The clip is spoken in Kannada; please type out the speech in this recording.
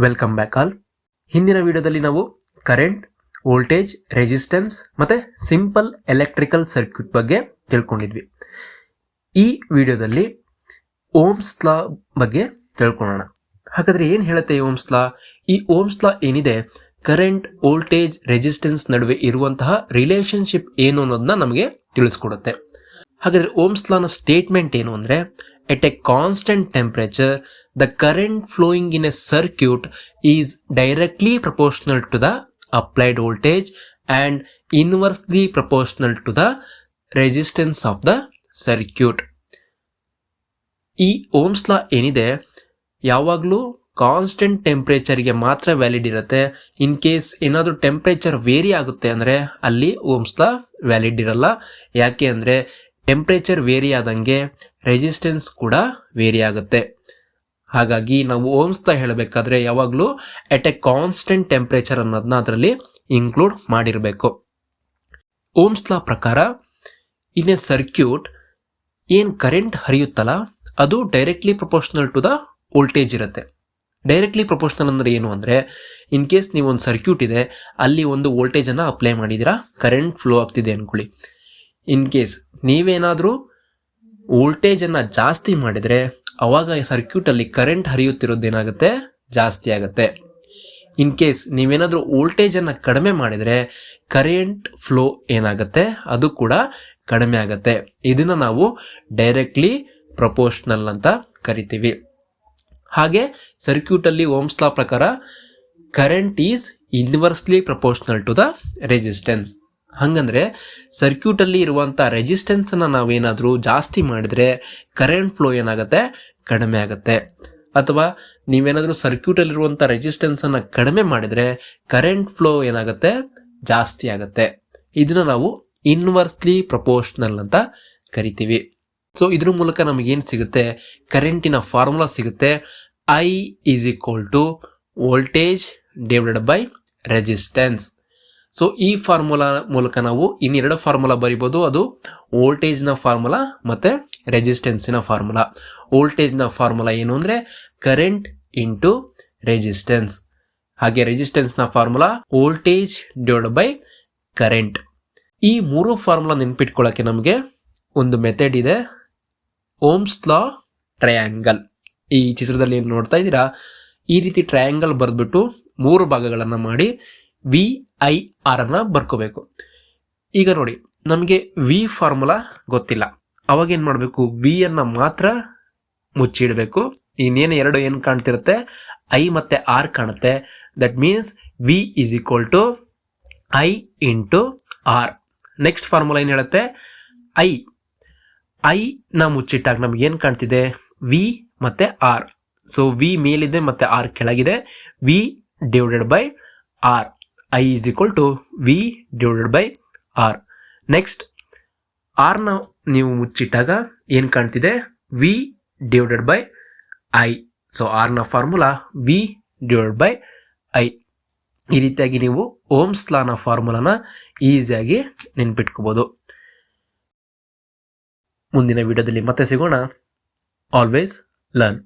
Welcome back all. ಹಿಂದಿನ ವಿಡಿಯೋದಲ್ಲಿ ನಾವು ಕರೆಂಟ್, ವೋಲ್ಟೇಜ್, ರೆಸಿಸ್ಟೆನ್ಸ್ ಮತ್ತೆ ಸಿಂಪಲ್ ಎಲೆಕ್ಟ್ರಿಕಲ್ ಸರ್ಕ್ಯೂಟ್ ಬಗ್ಗೆ ತಿಳ್ಕೊಂಡಿದ್ವಿ. ಈ ವಿಡಿಯೋದಲ್ಲಿ ಓಮ್ಸ್ ಲಾ ಬಗ್ಗೆ ತಿಳ್ಕೊಳ್ಳೋಣ. ಹಾಗಾದ್ರೆ ಏನು ಹೇಳುತ್ತೆ ಈ ಓಮ್ಸ್ ಲಾ? ಈ ಓಮ್ಸ್ ಲಾ ಏನಿದೆ, ಕರೆಂಟ್, ವೋಲ್ಟೇಜ್, ರೆಸಿಸ್ಟೆನ್ಸ್ ನಡುವೆ ಇರುವಂತಹ ರಿಲೇಶನ್ಶಿಪ್ ಏನು ಅನ್ನೋದನ್ನ ನಮಗೆ ತಿಳಿಸ್ಕೊಡುತ್ತೆ. ಹಾಗಾದ್ರೆ ಓಮ್ಸ್ ಲಾನ ಸ್ಟೇಟ್ಮೆಂಟ್ ಏನು ಅಂದ್ರೆ, at a constant temperature the current flowing in a circuit is directly proportional to the applied voltage and inversely proportional to the resistance of the circuit. ಈ ಓಮ್ಸ್ ಲಾ ಏನಿದೆ ಯಾವಾಗಲೂ ಕಾನ್ಸ್ಟೆಂಟ್ ಟೆಂಪ್ರೇಚರ್ಗೆ ಮಾತ್ರ ವ್ಯಾಲಿಡ್ ಇರುತ್ತೆ. ಇನ್ ಕೇಸ್ ಏನಾದರೂ ಟೆಂಪ್ರೇಚರ್ ವೇರಿ ಆಗುತ್ತೆ ಅಂದರೆ ಅಲ್ಲಿ ಓಮ್ಸ್ ಲಾ ವ್ಯಾಲಿಡ್ ಇರಲ್ಲ. ಯಾಕೆ ಅಂದರೆ ಟೆಂಪ್ರೇಚರ್ ವೇರಿ ಆದಂಗೆ ರೆಸಿಸ್ಟೆನ್ಸ್ ಕೂಡ ವೇರಿ ಆಗುತ್ತೆ. ಹಾಗಾಗಿ ನಾವು ಓಮ್ಸ್ ಲಾ ಹೇಳಬೇಕಾದ್ರೆ ಯಾವಾಗಲೂ ಎಟ್ ಎ ಕಾನ್ಸ್ಟೆಂಟ್ ಟೆಂಪ್ರೇಚರ್ ಅನ್ನೋದನ್ನ ಅದರಲ್ಲಿ ಇನ್ಕ್ಲೂಡ್ ಮಾಡಿರಬೇಕು. ಓಮ್ಸ್ ಲಾ ಪ್ರಕಾರ ಇನ್ ಎ ಸರ್ಕ್ಯೂಟ್ ಏನು ಕರೆಂಟ್ ಹರಿಯುತ್ತಲ್ಲ ಅದು directly proportional to the voltage ಇರುತ್ತೆ. ಡೈರೆಕ್ಟ್ಲಿ ಪ್ರಪೋರ್ಷನಲ್ ಅಂದರೆ ಏನು ಅಂದರೆ, ಇನ್ ಕೇಸ್ ನೀವು ಒಂದು ಸರ್ಕ್ಯೂಟ್ ಇದೆ, ಅಲ್ಲಿ ಒಂದು ವೋಲ್ಟೇಜನ್ನು ಅಪ್ಲೈ ಮಾಡಿದ್ದೀರಾ, ಕರೆಂಟ್ ಫ್ಲೋ ಆಗ್ತಿದೆ ಅಂದ್ಕೊಳ್ಳಿ. ಇನ್ ಕೇಸ್ ನೀವೇನಾದರೂ ವೋಲ್ಟೇಜನ್ನು ಜಾಸ್ತಿ ಮಾಡಿದರೆ ಅವಾಗ ಸರ್ಕ್ಯೂಟಲ್ಲಿ ಕರೆಂಟ್ ಹರಿಯುತ್ತಿರೋದೇನಾಗುತ್ತೆ, ಜಾಸ್ತಿ ಆಗುತ್ತೆ. ಇನ್ ಕೇಸ್ ನೀವೇನಾದರೂ ವೋಲ್ಟೇಜನ್ನು ಕಡಿಮೆ ಮಾಡಿದರೆ ಕರೆಂಟ್ ಫ್ಲೋ ಏನಾಗುತ್ತೆ, ಅದು ಕೂಡ ಕಡಿಮೆ ಆಗುತ್ತೆ. ಇದನ್ನು ನಾವು ಡೈರೆಕ್ಟ್ಲಿ ಪ್ರಪೋರ್ಷನಲ್ ಅಂತ ಕರಿತೀವಿ. ಹಾಗೆ ಸರ್ಕ್ಯೂಟಲ್ಲಿ ಓಮ್ಸ್ ಲಾ ಪ್ರಕಾರ current is inversely proportional to the resistance. ಹಾಗಂದ್ರೆ ಸರ್ಕ್ಯೂಟಲ್ಲಿ ಇರುವಂಥ ರೆಸಿಸ್ಟೆನ್ಸನ್ನು ನಾವೇನಾದರೂ ಜಾಸ್ತಿ ಮಾಡಿದರೆ ಕರೆಂಟ್ ಫ್ಲೋ ಏನಾಗುತ್ತೆ, ಕಡಿಮೆ ಆಗುತ್ತೆ. ಅಥವಾ ನೀವೇನಾದರೂ ಸರ್ಕ್ಯೂಟಲ್ಲಿರುವಂಥ ರೆಸಿಸ್ಟೆನ್ಸನ್ನು ಕಡಿಮೆ ಮಾಡಿದರೆ ಕರೆಂಟ್ ಫ್ಲೋ ಏನಾಗುತ್ತೆ, ಜಾಸ್ತಿ ಆಗುತ್ತೆ. ಇದನ್ನು ನಾವು ಇನ್ವರ್ಸ್ಲಿ ಪ್ರಪೋರ್ಷನಲ್ ಅಂತ ಕರಿತೀವಿ. ಸೊ ಇದ್ರ ಮೂಲಕ ನಮಗೇನು ಸಿಗುತ್ತೆ, ಕರೆಂಟಿನ ಫಾರ್ಮುಲಾ ಸಿಗುತ್ತೆ. I is equal to voltage divided by resistance. So ಈ ಫಾರ್ಮುಲಾ ಮೂಲಕ ನಾವು ಇನ್ನೆರಡು ಫಾರ್ಮುಲಾ ಬರಿಬೋದು. ಅದು ವೋಲ್ಟೇಜ್ನ ಫಾರ್ಮುಲಾ ಮತ್ತು ರೆಸಿಸ್ಟೆನ್ಸಿನ ಫಾರ್ಮುಲಾ. ವೋಲ್ಟೇಜ್ನ ಫಾರ್ಮುಲಾ ಏನು ಅಂದರೆ ಕರೆಂಟ್ ಇಂಟು ರೆಸಿಸ್ಟೆನ್ಸ್. ಹಾಗೆ ರೆಸಿಸ್ಟೆನ್ಸ್ನ formula voltage divided by current. ಈ ಮೂರು ಫಾರ್ಮುಲಾ ನೆನ್ಪಿಟ್ಕೊಳ್ಳೋಕ್ಕೆ ನಮಗೆ ಒಂದು ಮೆಥಡ್ ಇದೆ, ಓಮ್ಸ್ ಲಾ ಟ್ರಯಾಂಗಲ್. ಈ ಚಿತ್ರದಲ್ಲಿ ಏನು ನೋಡ್ತಾ ಇದ್ದೀರಾ, ಈ ರೀತಿ ಟ್ರಯಾಂಗಲ್ ಬರೆದ್ಬಿಟ್ಟು ಮೂರು ಭಾಗಗಳನ್ನು ಮಾಡಿ VIR ಅನ್ನು ಬರ್ಕೋಬೇಕು. ಈಗ ನೋಡಿ, ನಮಗೆ ವಿ ಫಾರ್ಮುಲಾ ಗೊತ್ತಿಲ್ಲ, ಅವಾಗ ಏನು ಮಾಡಬೇಕು, ವಿ ಅನ್ನು ಮಾತ್ರ ಮುಚ್ಚಿಡಬೇಕು. ಇನ್ನೇನು ಎರಡು ಏನು ಕಾಣ್ತಿರುತ್ತೆ, ಐ ಮತ್ತು ಆರ್ ಕಾಣುತ್ತೆ. That means V is equal to I into R. Next formula ಏನು ಹೇಳುತ್ತೆ, ಐ ನ ಮುಚ್ಚಿಟ್ಟಾಗ ನಮ್ಗೆ ಏನು ಕಾಣ್ತಿದೆ, ವಿ ಮತ್ತು ಆರ್. ಸೊ ವಿ ಮೇಲಿದೆ ಮತ್ತು ಆರ್ ಕೆಳಗಿದೆ. V divided by R. I is equal to V divided by R. Next ಆರ್ನ ನೀವು ಮುಚ್ಚಿಟ್ಟಾಗ ಏನು ಕಾಣ್ತಿದೆ, V divided by I. So ಆರ್ನ formula V divided by I. ಈ ರೀತಿಯಾಗಿ ನೀವು ಓಮ್ಸ್ ಲಾನ ಫಾರ್ಮುಲಾನ ಈಸಿಯಾಗಿ ನೆನ್ಪಿಟ್ಕೋಬೋದು. ಮುಂದಿನ ವಿಡಿಯೋದಲ್ಲಿ ಮತ್ತೆ ಸಿಗೋಣ. Always learn.